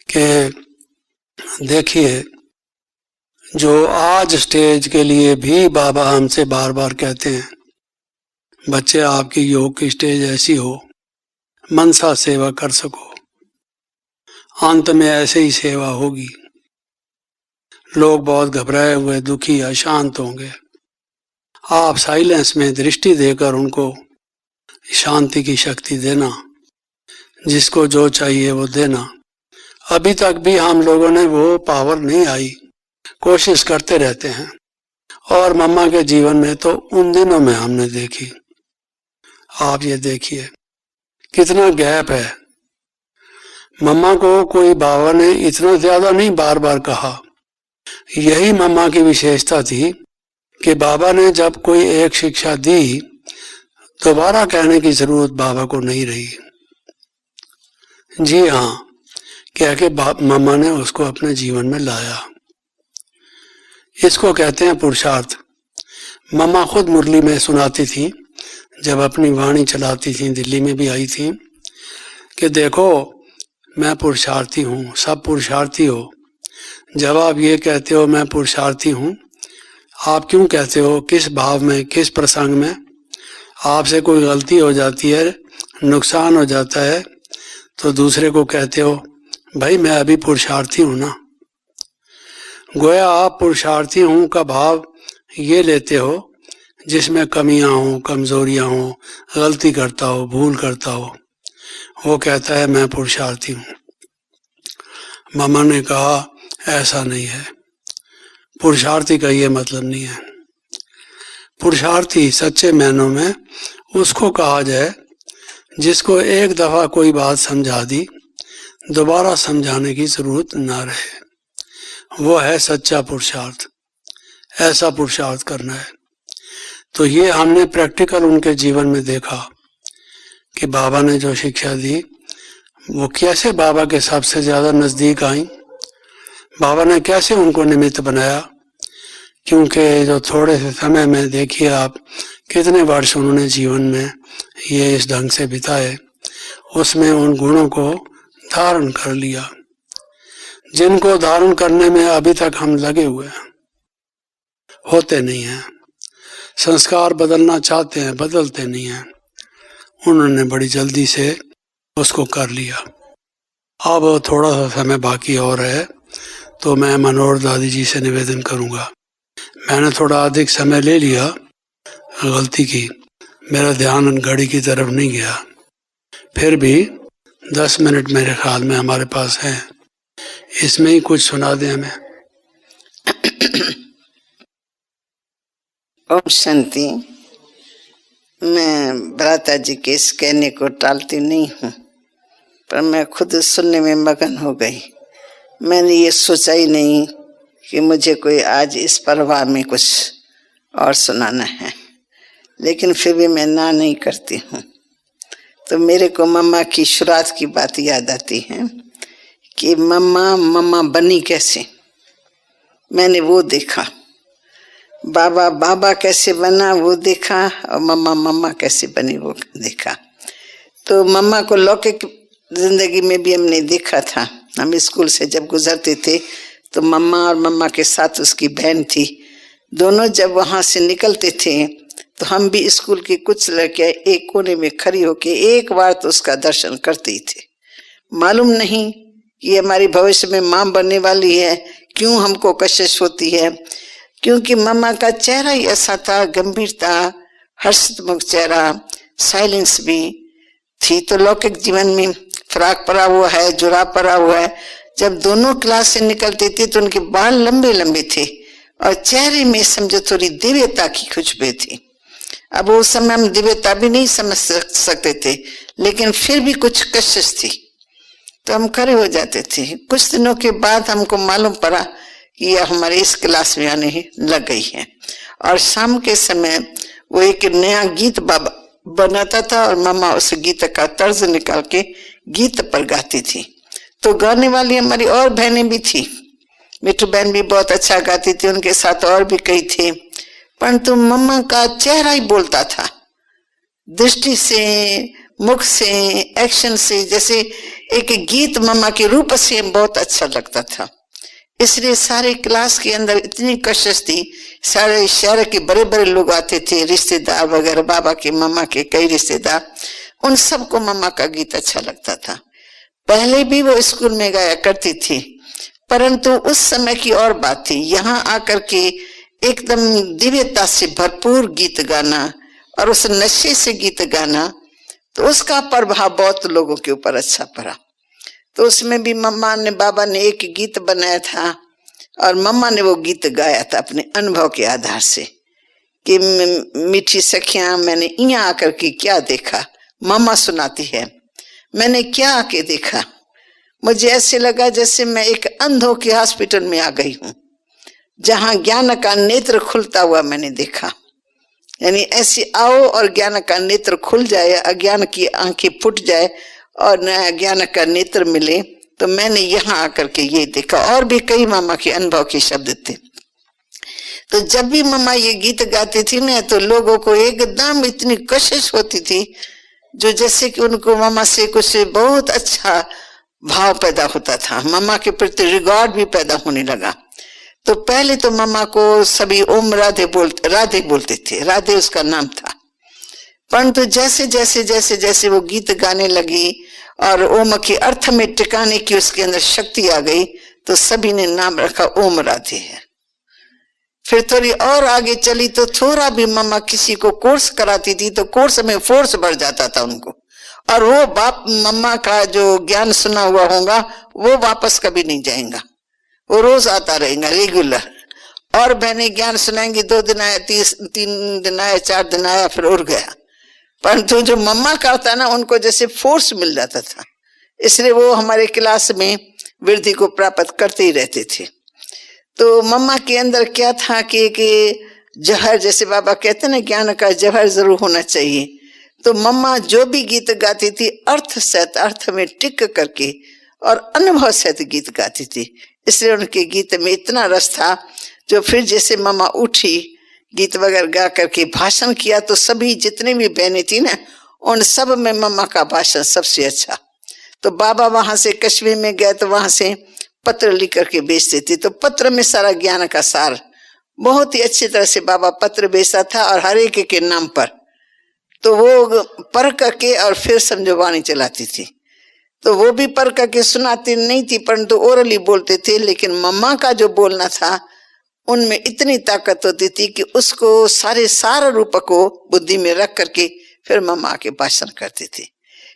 [SPEAKER 2] कि देखिए जो आज स्टेज के लिए भी बाबा हमसे बार बार कहते हैं बच्चे आपकी योग की स्टेज ऐसी हो मनसा सेवा कर सको, अंत में ऐसे ही सेवा होगी। लोग बहुत घबराए हुए, दुखी, अशांत होंगे। आप साइलेंस में दृष्टि देकर उनको शांति की शक्ति देना, जिसको जो चाहिए वो देना, अभी तक भी हम लोगों ने वो पावर नहीं आई, कोशिश करते रहते हैं। और मम्मा के जीवन में तो उन दिनों में हमने देखी। आप ये देखिए कितना गैप है। मम्मा को कोई बाबा ने इतना ज्यादा नहीं बार बार कहा। यही मम्मा की विशेषता थी कि बाबा ने जब कोई एक शिक्षा दी, दोबारा कहने की जरूरत बाबा को नहीं रही। जी हाँ, कह के मम्मा ने उसको अपने जीवन में लाया। इसको कहते हैं पुरुषार्थ। मम्मा खुद मुरली में सुनाती थी, जब अपनी वाणी चलाती थी, दिल्ली में भी आई थी, कि देखो मैं पुरुषार्थी हूँ, सब पुरुषार्थी हो। जब आप ये कहते हो मैं पुरुषार्थी हूँ, आप क्यों कहते हो, किस भाव में, किस प्रसंग में? आपसे कोई गलती हो जाती है, नुकसान हो जाता है, तो दूसरे को कहते हो भाई मैं अभी पुरुषार्थी हूँ ना। गोया आप पुरुषार्थी हूँ का भाव ये लेते हो जिसमें कमियां हो, कमजोरियां हो, गलती करता हो, भूल करता हो, वो कहता है मैं पुरुषार्थी हूँ। मामा ने कहा ऐसा नहीं है, पुरुषार्थी का ये मतलब नहीं है। पुरुषार्थी सच्चे मायनों में उसको कहा जाए जिसको एक दफा कोई बात समझा दी, दोबारा समझाने की जरूरत ना रहे, वो है सच्चा पुरुषार्थ। ऐसा पुरुषार्थ करना है। तो ये हमने प्रैक्टिकल उनके जीवन में देखा कि बाबा ने जो शिक्षा दी वो कैसे बाबा के सबसे ज्यादा नजदीक आई। बाबा ने कैसे उनको निमित्त बनाया, क्योंकि जो थोड़े से समय में देखिए आप कितने वर्ष उन्होंने जीवन में ये इस ढंग से बिताए, उसमें उन गुणों को धारण कर लिया जिनको धारण करने में अभी तक हम लगे हुए हैं, होते नहीं हैं। संस्कार बदलना चाहते हैं, बदलते नहीं हैं। उन्होंने बड़ी जल्दी से उसको कर लिया। अब थोड़ा सा समय बाकी और है, तो मैं मनोहर दादी जी से निवेदन करूंगा। मैंने थोड़ा अधिक समय ले लिया, गलती की, मेरा ध्यान घड़ी की तरफ नहीं गया। फिर भी 10 मिनट मेरे ख्याल में हमारे पास है, इसमें ही कुछ सुना दें हमें।
[SPEAKER 3] ओम शांति। मैं भ्राता जी के इस कहने को टालती नहीं हूँ, पर मैं खुद सुनने में मगन हो गई। मैंने ये सोचा ही नहीं कि मुझे कोई आज इस परवाह में कुछ और सुनाना है, लेकिन फिर भी मैं ना नहीं करती हूँ। तो मेरे को मम्मा की शुरुआत की बात याद आती है कि मम्मा बनी कैसे, मैंने वो देखा। बाबा बाबा कैसे बना वो देखा, और मम्मा कैसे बनी वो देखा। तो मम्मा को लौकिक जिंदगी में भी हमने देखा था। हम स्कूल से जब गुजरते थे तो मम्मा और मम्मा के साथ उसकी बहन थी, दोनों जब वहां से निकलते थे तो हम भी स्कूल की कुछ लड़कियां एक कोने में खड़ी होके एक बार तो उसका दर्शन करते ही थे। मालूम नहीं कि हमारी भविष्य में माँ बनने वाली है, क्यों हमको कशिश होती है, क्योंकि मम्मा का चेहरा ही ऐसा था, गंभीरता, हर्षमुख चेहरा, साइलेंस भी थी। तो लौकिक जीवन में फ्राक परा हुआ है, जुराब परा हुआ है। जब दोनों क्लास से निकलते थे तो उनके बाल लंबे लंबे थे और चेहरे में समझो थोड़ी दिव्यता की खुशबू थी। अब उस समय हम दिव्यता भी नहीं समझ सकते थे, लेकिन फिर भी कुछ कशिश थी, तो हम खड़े हो जाते थे। कुछ दिनों के बाद हमको मालूम पड़ा कि यह हमारे इस क्लास में आने लग गई है। और शाम के समय वो एक नया गीत बाबा बनाता था और मम्मा उस गीत का तर्ज निकाल के गीत पर गाती थी। तो गाने वाली हमारी और बहनें भी थी, मिट्टू बहन भी बहुत अच्छा गाती थी, उनके साथ और भी कई थे, परंतु मम्मा का चेहरा ही बोलता था, दृष्टि से, मुख से, एक्शन से, जैसे एक गीत मम्मा के रूप से बहुत अच्छा लगता था। इसलिए सारे क्लास के अंदर इतनी कशिश थी, सारे शहर के बड़े बड़े लोग आते थे, रिश्तेदार वगैरह, बाबा के मम्मा के कई रिश्तेदार, उन सबको मम्मा का गीत अच्छा लगता था। पहले भी वो स्कूल में गाया करती थी, परंतु उस समय की और बात थी। यहाँ आकर के एकदम दिव्यता से भरपूर गीत गाना और उस नशे से गीत गाना, तो उसका प्रभाव बहुत लोगों के ऊपर अच्छा पड़ा। तो उसमें भी मम्मा ने बाबा ने एक गीत बनाया था और मम्मा ने वो गीत गाया था अपने अनुभव के आधार से कि मीठी सखियां मैंने यहाँ आकर के क्या देखा। मम्मा सुनाती है, मैंने क्या आके देखा, मुझे ऐसे लगा जैसे मैं एक अंधों के हॉस्पिटल में आ गई हूँ, जहां ज्ञान का नेत्र खुलता हुआ मैंने देखा। यानी ऐसे आओ और ज्ञान का नेत्र खुल जाए, अज्ञान की आंखें फूट जाए और नया ज्ञान का नेत्र मिले। तो मैंने यहाँ आकर के ये देखा। और भी कई मामा के अनुभव के शब्द थे। तो जब भी मामा ये गीत गाती थी ना, तो लोगों को एकदम इतनी कशिश होती थी, जो जैसे कि उनको मामा से कुछ बहुत अच्छा भाव पैदा होता था, मामा के प्रति रिगार्ड भी पैदा होने लगा। तो पहले तो मामा को सभी ओम राधे बोलते थे, राधे उसका नाम था। परंतु जैसे जैसे जैसे जैसे वो गीत गाने लगी और ओम के अर्थ में टिकाने की उसके अंदर शक्ति आ गई, तो सभी ने नाम रखा ओम राधे है। फिर थोड़ी और आगे चली तो थोड़ा भी मामा किसी को कोर्स कराती थी तो कोर्स में फोर्स बढ़ जाता था उनको, और वो बाप मम्मा का जो ज्ञान सुना हुआ होगा वो वापस कभी नहीं जाएगा, वो रोज आता रहेगा रेगुलर। और बहने ज्ञान सुनाएंगी, 2 दिन आया, 3 दिन आया, 4 दिन आया, फिर उड़ गया। परंतु जो मम्मा का था ना, उनको जैसे फोर्स मिल जाता था, इसलिए वो हमारे क्लास में वृद्धि को प्राप्त करते ही रहते थे। तो मम्मा के अंदर क्या था कि जहर, जैसे बाबा कहते ना ज्ञान का जहर जरूर होना चाहिए। तो मम्मा जो भी गीत गाती थी अर्थ सहित, अर्थ में टिक करके और अनुभव सहित गीत गाती थी, इसलिए उनके गीत में इतना रस था। जो फिर जैसे मम्मा उठी गीत वगैरह गा करके भाषण किया, तो सभी जितने भी बहनें थी ना, उन सब में मम्मा का भाषण सबसे अच्छा। तो बाबा वहां से कश्मीर में गए तो वहां से पत्र लिख करके बेचते थे, तो पत्र में सारा ज्ञान का सार बहुत ही अच्छी तरह से बाबा पत्र बेचता था, और हर एक के नाम पर। तो वो पढ़ करके और फिर समझो वाणी चलाती थी। तो वो भी पढ़ करके सुनाती नहीं थी, परंतु ओरली बोलते थे। लेकिन मम्मा का जो बोलना था उनमें इतनी ताकत होती थी कि उसको सारे रूप को बुद्धि में रख करके फिर मम्मा के भाषण करती थी।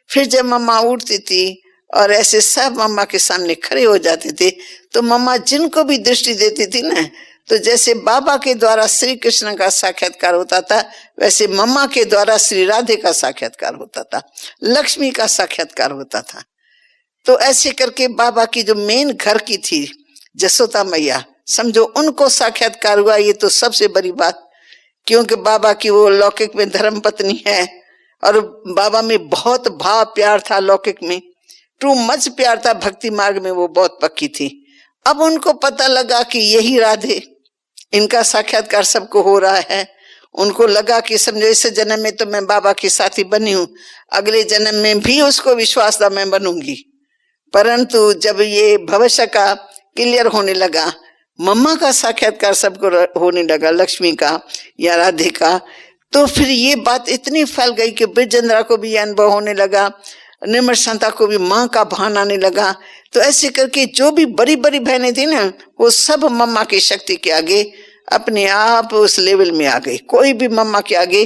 [SPEAKER 3] फिर जब मम्मा उठती थी और ऐसे सब मम्मा के सामने खड़े हो जाते थे, तो मम्मा जिनको भी दृष्टि देती थी ना, तो जैसे बाबा के द्वारा श्री कृष्ण का साक्षात्कार होता था, वैसे मम्मा के द्वारा श्री राधे का साक्षात्कार होता था, लक्ष्मी का साक्षात्कार होता था। तो ऐसे करके बाबा की जो मेन घर की थी जसोदा मैया, समझो उनको साक्षात्कार हुआ, ये तो सबसे बड़ी बात। क्योंकि बाबा की वो लौकिक में धर्म पत्नी है, और बाबा में बहुत भाव प्यार था, लौकिक में टू मच प्यार था, भक्ति मार्ग में वो बहुत पक्की थी। अब उनको पता लगा कि यही राधे, इनका साक्षात्कार सबको हो रहा है। उनको लगा कि समझो इस जन्म में तो मैं बाबा की साथी बनी हूँ, अगले जन्म में भी उसको विश्वास था मैं बनूंगी। परंतु जब ये भविष्य का क्लियर होने लगा, मम्मा का साक्षात्कार सबको होने लगा, लक्ष्मी का या राधे का, तो फिर ये बात इतनी फैल गई कि ब्रजेंद्रा को भी अनुभव होने लगा, निर्मल शांता को भी माँ का भान आने लगा। तो ऐसे करके जो भी बड़ी बड़ी बहनें थी ना, वो सब मम्मा की शक्ति के आगे अपने आप उस लेवल में आ गई। कोई भी मम्मा के आगे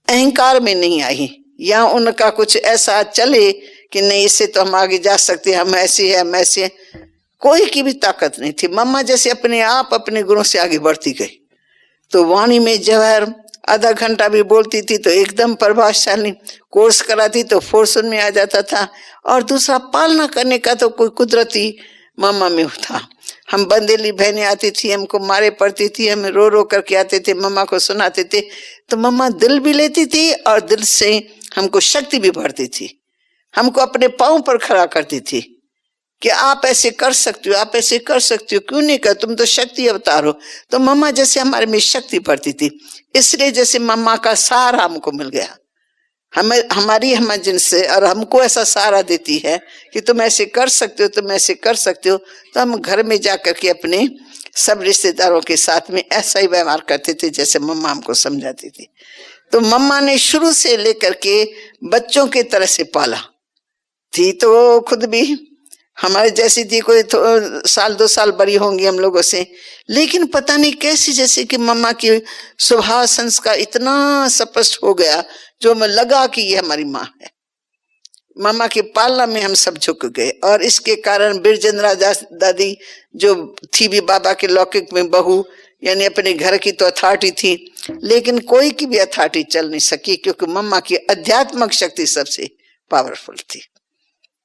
[SPEAKER 3] अहंकार में नहीं आई, या उनका कुछ ऐसा चले कि नहीं इससे तो हम आगे जा सकते, हम ऐसे हैं, हम ऐसे हैं, कोई की भी ताकत नहीं थी। मम्मा जैसे अपने आप अपने गुणों से आगे बढ़ती गई। तो वाणी में जवाहर आधा घंटा भी बोलती थी तो एकदम प्रभावशाली, कोर्स कराती तो फोर्स में आ जाता था। और दूसरा पालना करने का तो कोई कुदरती मम्मा में था। हम बंदेली बहनें आती थी, हमको मारे पड़ती थी, हम रो रो करके आते थे, मम्मा को सुनाते थे, तो मम्मा दिल भी लेती थी और दिल से हमको शक्ति भी भरती थी, हमको अपने पाँव पर खड़ा करती थी कि आप ऐसे कर सकते हो, आप ऐसे कर सकते हो, क्यों नहीं कर, तुम तो शक्ति अवतार हो। तो मम्मा जैसे हमारे में शक्ति भरती थी, इसलिए जैसे मम्मा का सहारा हमको मिल गया, हमें हमारी हम जिनसे, और हमको ऐसा सहारा देती है कि तुम ऐसे कर सकते हो, तुम ऐसे कर सकते हो। तो हम घर में जाकर के अपने सब रिश्तेदारों के साथ में ऐसा ही व्यवहार करते थे जैसे मम्मा हमको समझाती थी। तो मम्मा ने शुरू से लेकर के बच्चों के तरह से पाला थी। तो वो खुद भी हमारे जैसी थी, कोई 1-2 साल बड़ी होंगी हम लोगों से, लेकिन पता नहीं कैसी जैसे कि मम्मा की स्वभाव संस्कार इतना स्पष्ट हो गया, जो हमें लगा कि ये हमारी माँ है। मम्मा की पालना में हम सब झुक गए। और इसके कारण बिरजेंद्रा दादी जो थी भी बाबा के लौकिक में बहू, यानी अपने घर की तो अथॉरिटी थी, लेकिन कोई की भी अथॉरिटी चल नहीं सकी, क्योंकि मम्मा की अध्यात्मक शक्ति सबसे पावरफुल थी।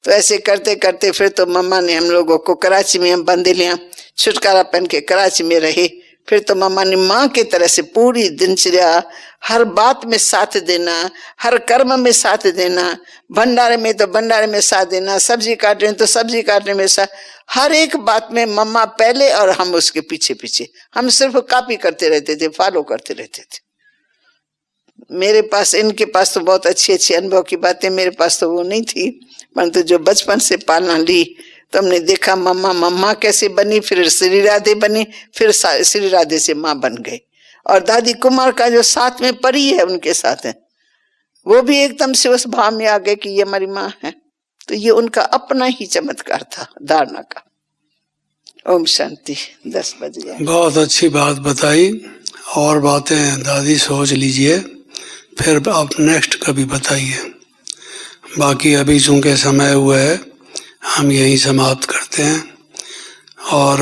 [SPEAKER 3] तो ऐसे करते करते फिर तो मम्मा ने हम लोगों को कराची में हम बंदे लिया, छुटकारा पहन के कराची में रहे। फिर तो मम्मा ने माँ की तरह से पूरी दिनचर्या, हर बात में साथ देना, हर कर्म में साथ देना, भंडारे में तो भंडारे में साथ देना, सब्जी काट रहे हैं तो सब्जी काटने में साथ, हर एक बात में मम्मा पहले और हम उसके पीछे पीछे। हम सिर्फ कॉपी करते रहते थे, फॉलो करते रहते थे। मेरे पास, इनके पास तो बहुत अच्छी अच्छी अनुभव की बातें, मेरे पास तो वो नहीं थी, परंतु जो बचपन से पालना ली तो हमने देखा मम्मा कैसे बनी, फिर श्री राधे बनी, फिर श्री राधे से माँ बन गई। और दादी कुमार का जो साथ में परी है उनके साथ है, वो भी एकदम से उस भाव में आ गए कि ये हमारी माँ है। तो ये उनका अपना ही चमत्कार था धारणा का। ओम शांति। 10 बज गए।
[SPEAKER 2] बहुत अच्छी बात बताई, और बातें दादी सोच लीजिए, फिर आप नेक्स्ट कभी बताइए। बाकी अभी चूंकि समय हुआ है, हम यहीं समाप्त करते हैं, और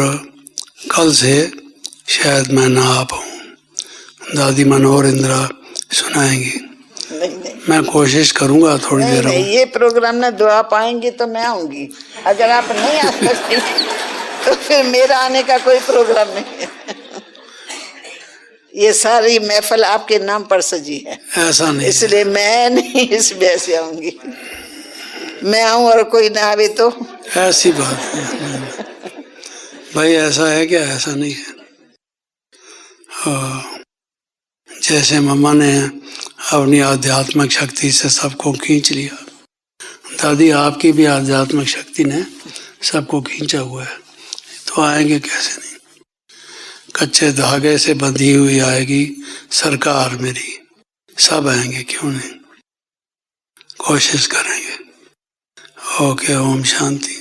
[SPEAKER 2] कल से शायद मैं ना आ पाऊँ। दादी मनोहर इंदिरा सुनाएंगी।
[SPEAKER 3] नहीं,
[SPEAKER 2] मैं कोशिश करूंगा थोड़ी देर।
[SPEAKER 3] नहीं, ये प्रोग्राम ना दो आप आएंगे तो मैं आऊंगी, अगर आप नहीं आ सकते तो फिर मेरा आने का कोई प्रोग्राम नहीं है। ये सारी महफिल आपके नाम पर सजी है,
[SPEAKER 2] ऐसा नहीं,
[SPEAKER 3] इसलिए मैं नहीं इस वजह से आऊंगी। मैं आऊं और कोई ना आवे तो
[SPEAKER 2] ऐसी बात नहीं भाई, ऐसा है क्या? ऐसा नहीं है। जैसे मम्मा ने अपनी आध्यात्मिक शक्ति से सबको खींच लिया, दादी आपकी भी आध्यात्मिक शक्ति ने सबको खींचा हुआ है, तो आएंगे कैसे नहीं। कच्चे धागे से बंधी हुई आएगी सरकार मेरी, सब आएंगे, क्यों नहीं, कोशिश करेंगे। ओके, ओम शांति।